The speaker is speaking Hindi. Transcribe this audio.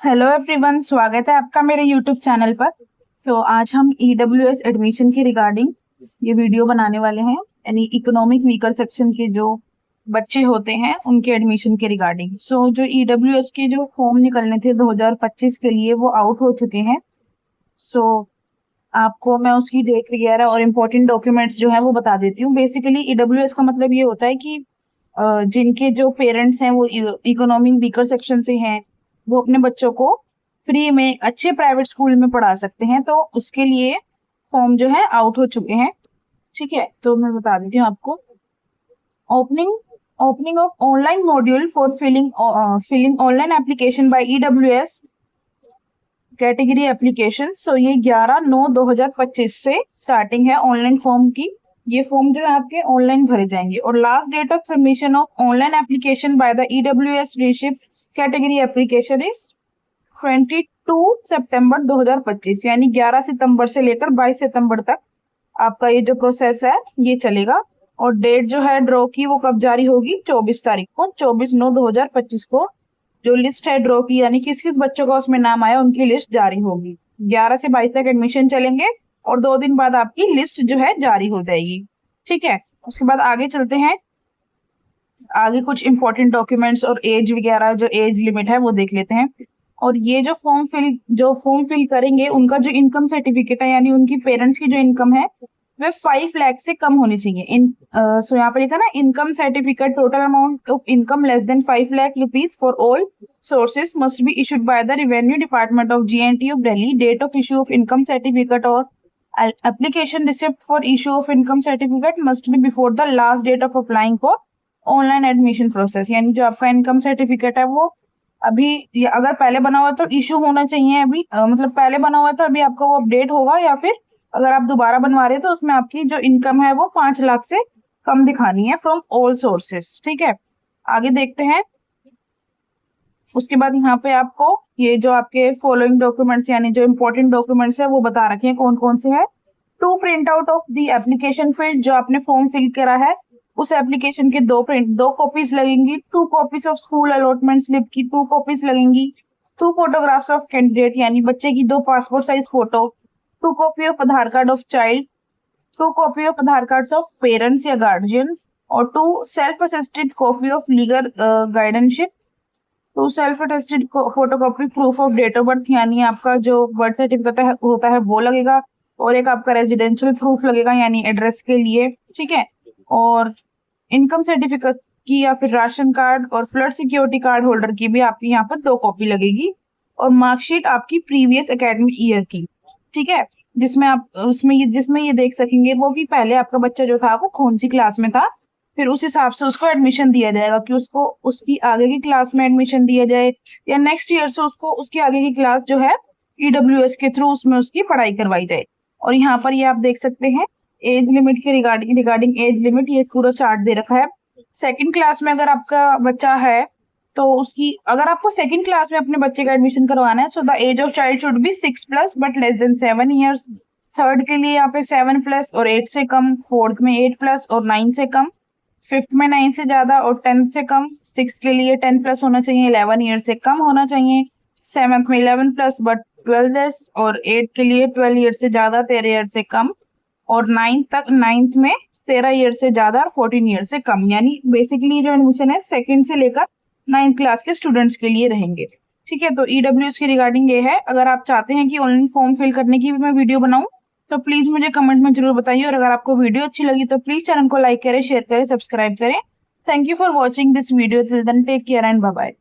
हेलो एवरीवन, स्वागत है आपका मेरे यूट्यूब चैनल पर। तो आज हम ईडब्ल्यूएस एडमिशन के रिगार्डिंग ये वीडियो बनाने वाले हैं, यानी इकोनॉमिक वीकर सेक्शन के जो बच्चे होते हैं उनके एडमिशन के रिगार्डिंग। जो ईडब्ल्यूएस के जो फॉर्म निकलने थे 2025 के लिए वो आउट हो चुके हैं। सो आपको मैं उसकी डेट वगैरह और इम्पोर्टेंट डॉक्यूमेंट्स जो है वो बता देती हूँ। बेसिकली ईडब्ल्यूएस का मतलब ये होता है कि जिनके जो पेरेंट्स हैं वो इकोनॉमिक वीकर सेक्शन से हैं, वो अपने बच्चों को फ्री में अच्छे प्राइवेट स्कूल में पढ़ा सकते हैं। तो उसके लिए फॉर्म जो है आउट हो चुके हैं। ठीक है, तो मैं बता देती हूँ आपको। Opening opening of online module for filling online application by EWS category application. So ये 11/9/2025 से स्टार्टिंग है ऑनलाइन फॉर्म की। ये फॉर्म जो है आपके ऑनलाइन भरे जाएंगे और last date of submission of online application by the EWS leadership category application is 22 सितंबर 2025, यानी 11 सितंबर से लेकर 22 सितंबर तक आपका ये जो प्रोसेस है ये चलेगा। और डेट जो है ड्रॉ की वो कब जारी होगी? 24 तारीख को, 24/9/2025 को जो लिस्ट है ड्रॉ की, यानी किस किस बच्चों का उसमें नाम आया उनकी लिस्ट जारी होगी। 11 से 22 तक एडमिशन चलेंगे और 2 दिन बाद आपकी लिस्ट जो है जारी हो जाएगी। ठीक है, उसके बाद आगे चलते हैं। आगे कुछ इंपॉर्टेंट डॉक्यूमेंट्स और एज वगैरह, जो एज लिमिट है वो देख लेते हैं। और ये जो फॉर्म फिल करेंगे उनका जो इनकम सर्टिफिकेट है, यानी उनकी पेरेंट्स की जो इनकम है वह 5 लाख से कम होनी चाहिए। सो यहाँ पर लिखा ना, income certificate total amount of income less than 5 lakh rupees for all sources must be issued by the revenue department of JNTU Delhi. Date of issue of income certificate और application receipt for issue of income certificate must be before the last date of applying for online admission process. यानी जो आपका इनकम सर्टिफिकेट है वो अभी अगर पहले बना हुआ तो इशू होना चाहिए अभी, मतलब पहले बना हुआ तो अभी आपका वो अपडेट होगा, या फिर अगर आप दोबारा बनवा रहे हैं तो उसमें आपकी जो इनकम है वो 5 लाख से कम दिखानी है फ्रॉम ऑल सोर्सेस। ठीक है, आगे देखते हैं। उसके बाद यहाँ पे आपको ये जो आपके फॉलोइंग डॉक्यूमेंट्स, यानी जो इम्पोर्टेंट डॉक्यूमेंट्स है वो बता रखे हैं कौन कौन से हैं। 2 print out of the application field, जो आपने फॉर्म फिल करा है उस एप्लीकेशन के 2 कॉपीज लगेंगी। 2 copies of school allotment slip की 2 कॉपीज लगेंगी। 2 फोटोग्राफ्स ऑफ कैंडिडेट, यानी बच्चे की 2 passport size photo. 2 copy of Aadhaar card of child. 2 copy of Aadhaar card of parents या गार्जियन। और 2 self assisted copy of legal guardianship. 2 self attested photocopy proof of date of birth, यानी आपका जो बर्थ सर्टिफिकेट होता है वो लगेगा। और एक आपका रेजिडेंशियल प्रूफ लगेगा, यानी एड्रेस के लिए। ठीक है, और इनकम सर्टिफिकेट की या फिर राशन कार्ड और फ्लड सिक्योरिटी कार्ड होल्डर की भी आपकी यहाँ पर 2 कॉपी लगेगी। और मार्कशीट आपकी प्रीवियस एकेडमिक ईयर की। ठीक है, जिसमें ये देख सकेंगे वो भी पहले आपका बच्चा जो था वो कौन सी क्लास में था, फिर उस हिसाब से उसको एडमिशन दिया जाएगा कि उसको उसकी आगे की क्लास में एडमिशन दिया जाए, या नेक्स्ट ईयर से उसको उसकी आगे की क्लास जो है ईडब्ल्यूएस के थ्रू उसमें उसकी पढ़ाई करवाई जाए। और यहाँ पर ये आप देख सकते हैं एज लिमिट के रिगार्डिंग एज लिमिट, ये पूरा चार्ट दे रखा है। 2nd क्लास में अगर आपका बच्चा है तो उसकी, अगर आपको 2nd क्लास में अपने बच्चे का एडमिशन करवाना है, so the age of child should be 6+ but less than 7 years. 3rd के लिए यहाँ पे 7+ और 8 से कम। 4th में 8+ और 9 से कम। 5th में 9 से ज्यादा और 10 से कम। 6 के लिए 10+ होना चाहिए, 11 ईयर से कम होना चाहिए। 7th में 11+ बट 12 और 8 के लिए 12 ईयर से ज्यादा, 13 ईयर से कम। और 9th में 13 ईयर से ज्यादा और 14 ईयर से कम। यानी बेसिकली जो एडमिशन है 2nd से लेकर 9th क्लास के स्टूडेंट्स के लिए रहेंगे। ठीक है, तो ईडब्ल्यूएस के रिगार्डिंग ये है। अगर आप चाहते हैं कि ऑनलाइन फॉर्म फिल करने की भी मैं वीडियो बनाऊं तो प्लीज मुझे कमेंट में जरूर बताइए। और अगर आपको वीडियो अच्छी लगी तो प्लीज चैनल को लाइक करें, शेयर करें, सब्सक्राइब करें। Thank you for watching this video. Till then take care and bye bye.